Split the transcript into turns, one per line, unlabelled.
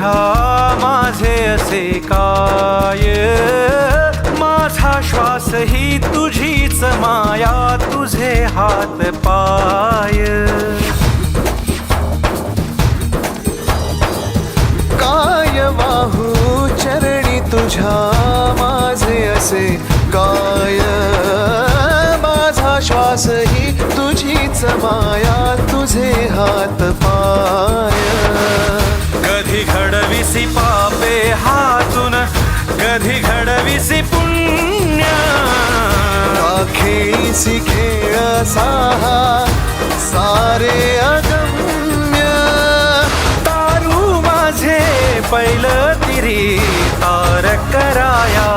तुझ्या माझे असे काय, माझा श्वास ही तुझीच माया, तुझे हात पाय.
काय वाहू चरणी तुझ्या माझे असे काय, माझा श्वास ही तुझीच माया, तुझे हात पाय.
कधी घडविसी पापे हातून, कधी घडविसी पुण्य,
खेळीसी खेळ साहा सारे अगम्य.
तारू माझे पैल तिरी तार कराया.